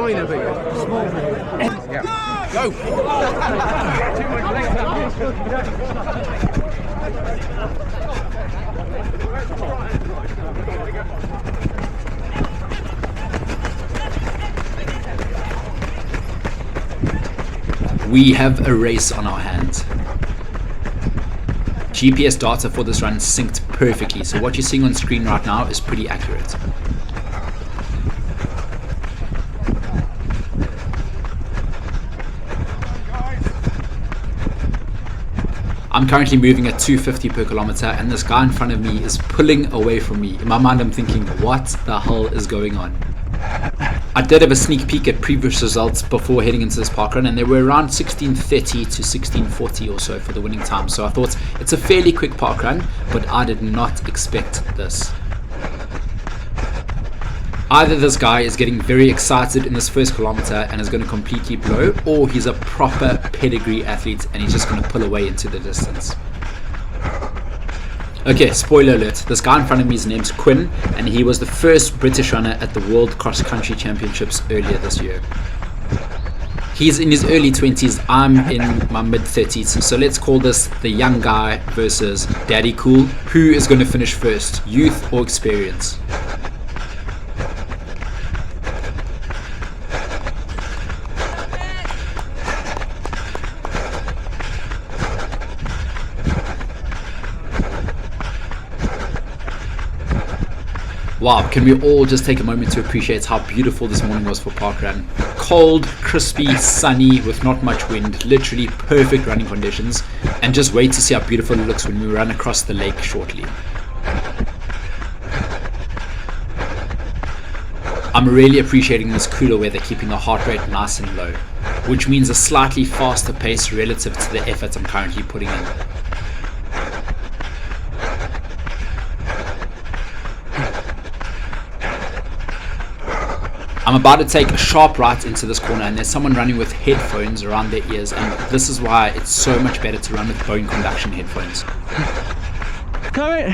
minor V. Small V. Yeah. Go! We have a race on our hands. GPS data for this run synced perfectly, so what you're seeing on screen right now is pretty accurate. I'm currently moving at 250 per kilometer, and this guy in front of me is pulling away from me. In my mind I'm thinking, what the hell is going on? I did have a sneak peek at previous results before heading into this parkrun, and they were around 16:30 to 16:40 or so for the winning time, so I thought it's a fairly quick parkrun, but I did not expect this. Either this guy is getting very excited in this first kilometer and is going to completely blow, or he's a proper pedigree athlete and he's just going to pull away into the distance. Okay, spoiler alert, this guy in front of me's name's Quinn, and he was the first British runner at the World Cross Country Championships earlier this year. He's in his early 20s, I'm in my mid 30s, so let's call this the young guy versus Daddy Cool. Who is going to finish first, youth or experience? Wow, can we all just take a moment to appreciate how beautiful this morning was for parkrun? Cold, crispy, sunny, with not much wind, literally perfect running conditions, and just wait to see how beautiful it looks when we run across the lake shortly. I'm really appreciating this cooler weather, keeping the heart rate nice and low, which means a slightly faster pace relative to the effort I'm currently putting in. I'm about to take a sharp right into this corner, and there's someone running with headphones around their ears, and this is why it's so much better to run with bone conduction headphones. Coming!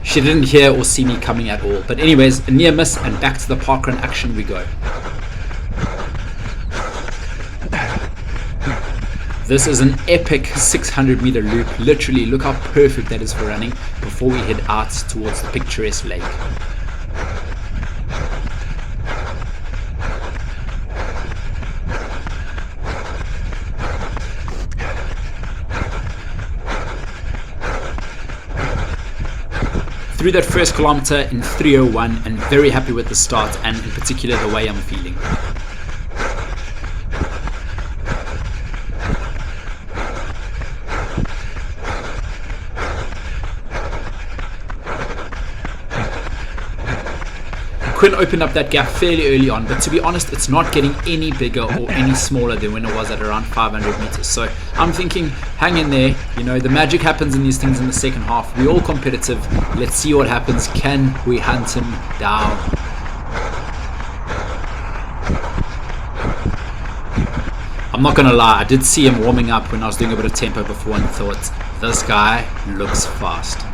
She didn't hear or see me coming at all, but anyways, a near miss, and back to the parkrun action we go. This is an epic 600 meter loop. Literally, look how perfect that is for running before we head out towards the picturesque lake. Through that first kilometer in 3:01, and very happy with the start, and in particular the way I'm feeling. Quinn opened up that gap fairly early on, but to be honest, it's not getting any bigger or any smaller than when it was at around 500 meters. So I'm thinking, hang in there, you know, the magic happens in these things in the second half. We're all competitive. Let's see what happens. Can we hunt him down? I'm not gonna lie, I did see him warming up when I was doing a bit of tempo before, and thought, this guy looks fast.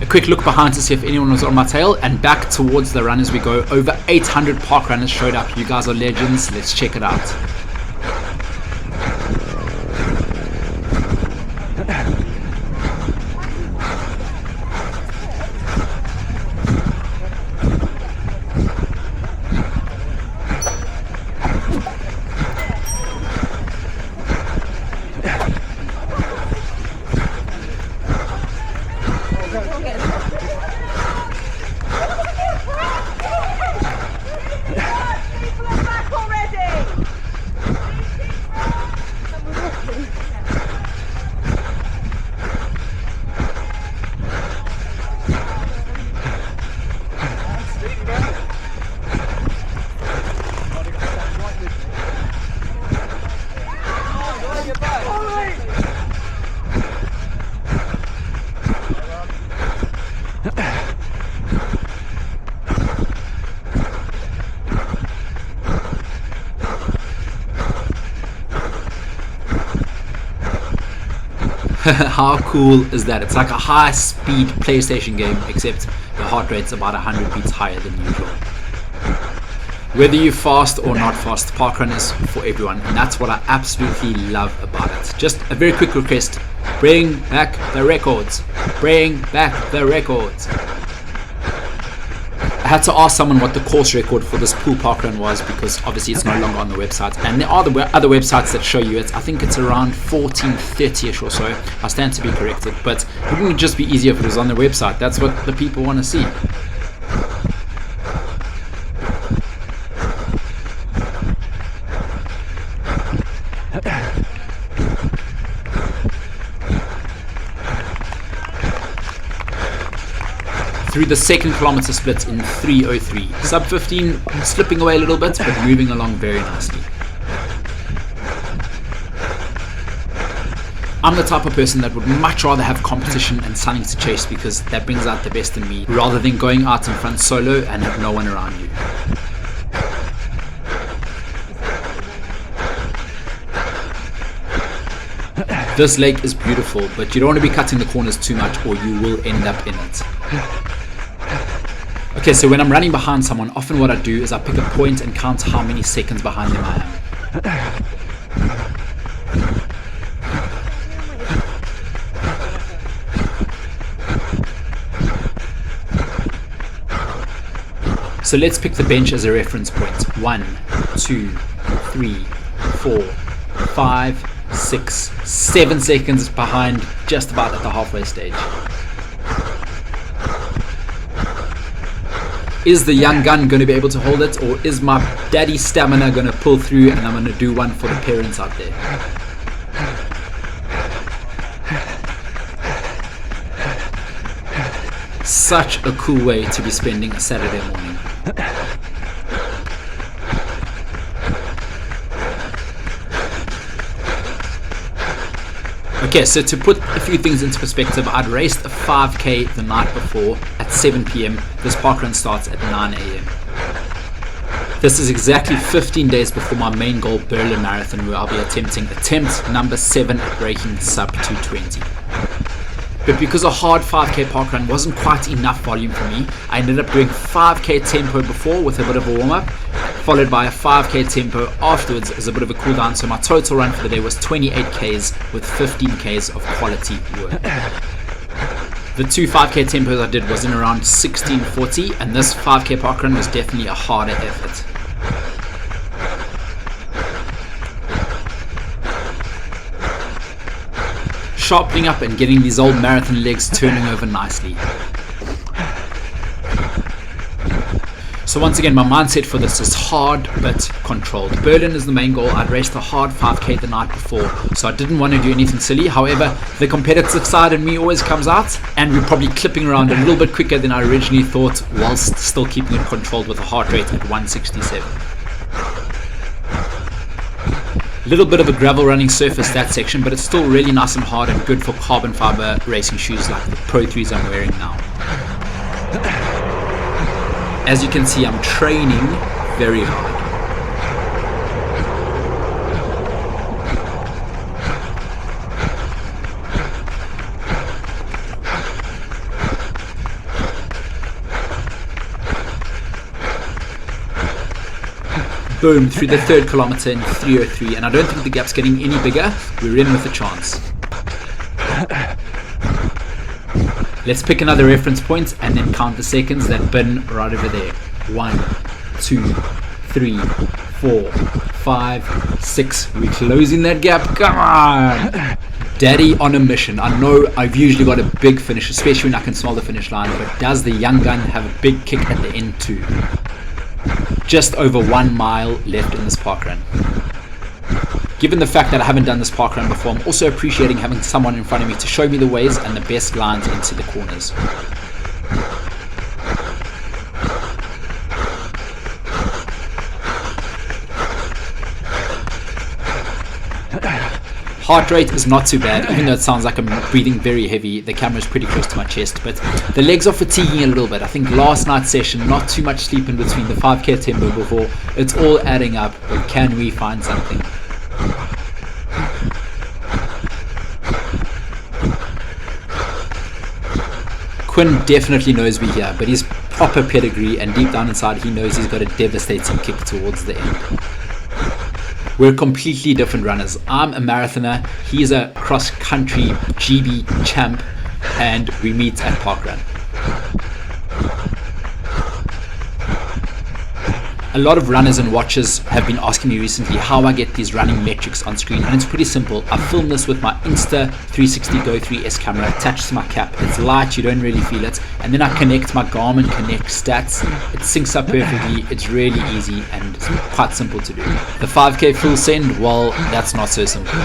Quick look behind to see if anyone was on my tail, and back towards the run as we go. Over 800 park runners showed up. You guys are legends. Let's check it out. How cool is that? It's like a high-speed PlayStation game, except your heart rate's about 100 beats higher than usual. Whether you fast or not fast, parkrun is for everyone, and that's what I absolutely love about it. Just a very quick request: bring back the records. Bring back the records. I had to ask someone what the course record for this Poole Parkrun was, because obviously it's no longer on the website, and there are other websites that show you it. I think it's around 14:30ish or so. I stand to be corrected, but it wouldn't just be easier if it was on the website. That's what the people want to see. Through the second kilometer split in 3:03. Sub 15, slipping away a little bit, but moving along very nicely. I'm the type of person that would much rather have competition and something to chase, because that brings out the best in me, rather than going out in front solo and have no one around you. This lake is beautiful, but you don't want to be cutting the corners too much or you will end up in it. Okay, so when I'm running behind someone, often what I do is I pick a point and count how many seconds behind them I am. So let's pick the bench as a reference point. 1, 2, 3, 4, 5, 6, 7 seconds behind, just about at the halfway stage. Is the young gun going to be able to hold it, or is my daddy stamina going to pull through and I'm going to do one for the parents out there? Such a cool way to be spending a Saturday morning. Okay, so to put a few things into perspective, I'd raced a 5k the night before at 7 p.m. This parkrun starts at 9 a.m. This is exactly 15 days before my main goal, Berlin Marathon, where I'll be attempting attempt number 7 at breaking sub 220. But because a hard 5k parkrun wasn't quite enough volume for me, I ended up doing 5k tempo before with a bit of a warm-up, followed by a 5k tempo afterwards as a bit of a cool down. So my total run for the day was 28k's with 15k's of quality work. The 2 5k tempos I did was in around 16:40, and this 5k parkrun was definitely a harder effort. Sharpening up and getting these old marathon legs turning over nicely. So once again, my mindset for this is hard but controlled. Berlin is the main goal. I'd raced a hard 5k the night before, so I didn't want to do anything silly. However, the competitive side in me always comes out, and we're probably clipping around a little bit quicker than I originally thought, whilst still keeping it controlled with a heart rate at 167. Little bit of a gravel running surface, that section, but it's still really nice and hard and good for carbon fiber racing shoes like the Pro 3s I'm wearing now. As you can see, I'm training very hard. Boom, through the 3rd kilometer in 3:03, and I don't think the gap's getting any bigger. We're in with a chance. Let's pick another reference point and then count the seconds that bin right over there. 1, 2, 3, 4, 5, 6. We're closing that gap. Come on! Daddy on a mission. I know I've usually got a big finish, especially when I can smell the finish line, but does the young gun have a big kick at the end too? Just over 1 mile left in this parkrun. Given the fact that I haven't done this parkrun before, I'm also appreciating having someone in front of me to show me the ways and the best lines into the corners. Heart rate is not too bad, even though it sounds like I'm breathing very heavy. The camera is pretty close to my chest, but the legs are fatiguing a little bit. I think last night's session, not too much sleep in between the 5k tempo before. It's all adding up, but can we find something? Quinn definitely knows we're here, but he's proper pedigree, and deep down inside he knows he's got a devastating kick towards the end. We're completely different runners. I'm a marathoner, he's a cross-country GB champ, and we meet at Parkrun. A lot of runners and watchers have been asking me recently how I get these running metrics on screen, and it's pretty simple. I film this with my Insta 360 Go 3S camera attached to my cap. It's light, you don't really feel it, and then I connect my Garmin Connect stats. It syncs up perfectly. It's really easy and it's quite simple to do. The 5k full send, well, that's not so simple.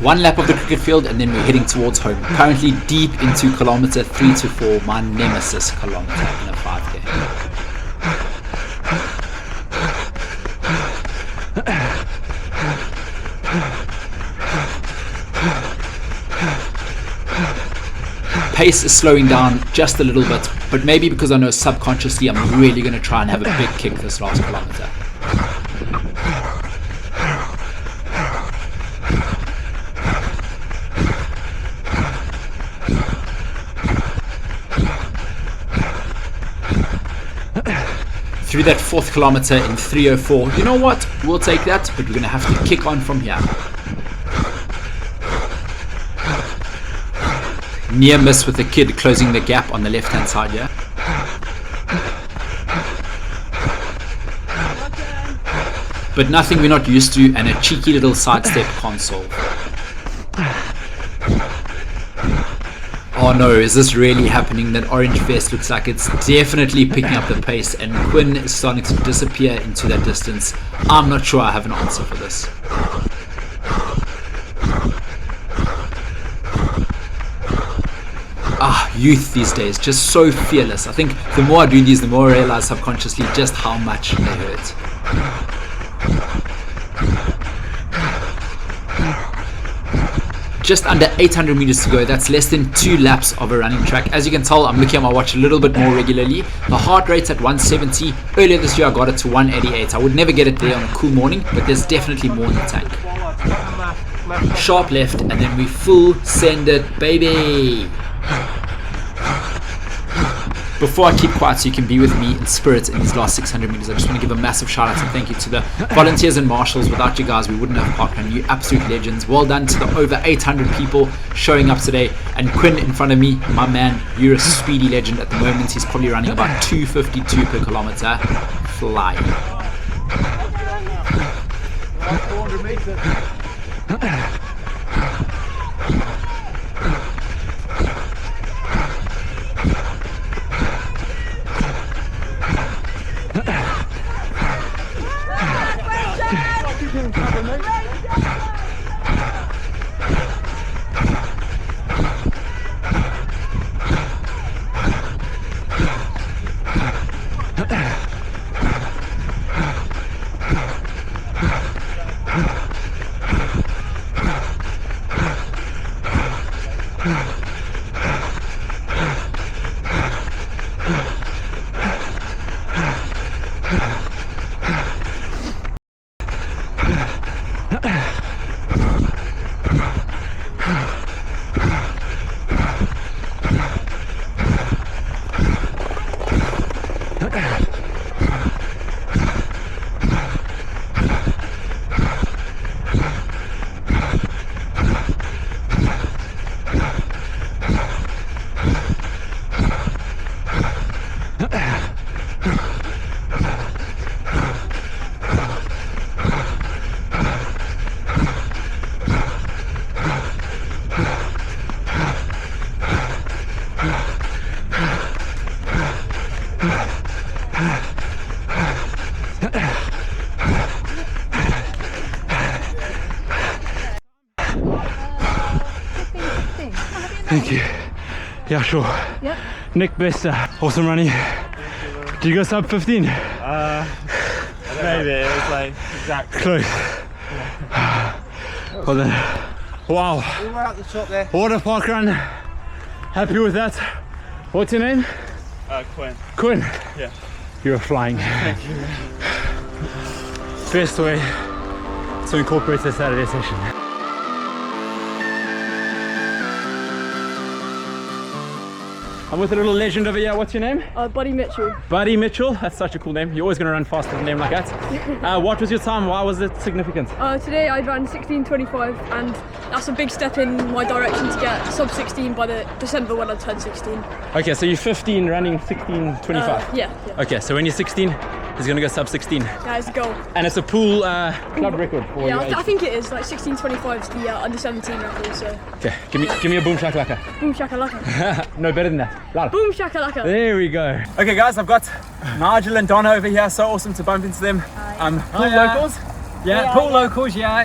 One lap of the cricket field and then we're heading towards home. Currently deep into kilometer 3 to 4, my nemesis kilometer in a 5k. Pace is slowing down just a little bit, but maybe because I know subconsciously I'm really going to try and have a big kick this last kilometer. Through that 4th kilometer in 3:04. You know what? We'll take that, but we're going to have to kick on from here. Near miss with the kid closing the gap on the left hand side here. But nothing we're not used to, and a cheeky little sidestep console. Oh no, is this really happening? That orange vest looks like it's definitely picking up the pace, and Quinn is starting to disappear into that distance. I'm not sure I have an answer for this. Youth these days, just so fearless. I think the more I do these, the more I realize subconsciously just how much they hurt. Just under 800 meters to go. That's less than 2 laps of a running track. As you can tell, I'm looking at my watch a little bit more regularly. The heart rate's at 170. Earlier this year I got it to 188. I would never get it there on a cool morning, but there's definitely more in the tank. Sharp left, and then we full send it, baby. Before I keep quiet so you can be with me in spirit in these last 600 meters, I just want to give a massive shout out and thank you to the volunteers and marshals. Without you guys, we wouldn't have Parkrun. You absolute legends. Well done to the over 800 people showing up today. And Quinn in front of me, my man, you're a speedy legend at the moment. He's probably running about 252 per kilometer. Fly. 400 meters. Thank you. Yeah, sure. Yep. Nick Bester, awesome running. Did you go sub 15? Maybe it was like exactly. Close. Well then, wow. We were at the top there. What a park run. Happy with that. What's your name? Quinn. Quinn. Yeah. You're flying. Thank you. Best way to incorporate the Saturday session. I'm with a little legend over here. What's your name? Buddy Mitchell. Buddy Mitchell. That's such a cool name. You're always going to run fast with a name like that. What was your time? Why was it significant? Today I ran 16:25, and that's a big step in my direction to get sub 16 by the December when I turn 16. Okay, so you're 15 running 16:25. Yeah. Okay, so when you're 16, he's going to go sub 16. That is the goal. And it's a Poole club record for Yeah, your age. I think it is. Like 16:25 is the under 17 record. So Okay, give me a boom shakalaka. boom shakalaka. No, better than that. Louder. Boom shakalaka. There we go. Okay guys, I've got Nigel and Donna over here. So awesome to bump into them. Poole locals? Yeah, Poole locals, yeah.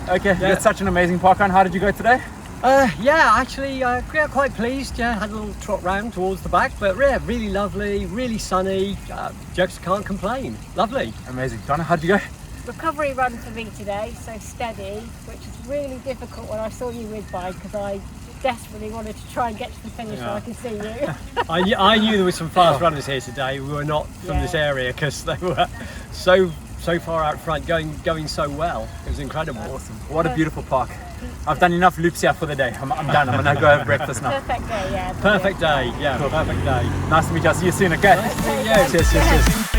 Okay, you had such an amazing park run. How did you go today? Yeah, actually, quite pleased. Yeah, had a little trot round towards the back, but yeah, really lovely, really sunny. Just can't complain. Lovely. Amazing. Donna, how'd you go? Recovery run for me today, so steady, which is really difficult when I saw you with bike because I desperately wanted to try and get to the finish so I could see you. I knew there were some fast runners here today. We were not from this area because they were so far out front, going so well. It was incredible. Awesome. What a beautiful park. I've done enough loops here for the day. I'm done. I'm gonna go have breakfast now. Perfect day, yeah. Perfect day. Yeah, perfect day. Nice to meet you. I'll see you soon, okay? Nice to meet you. Cheers.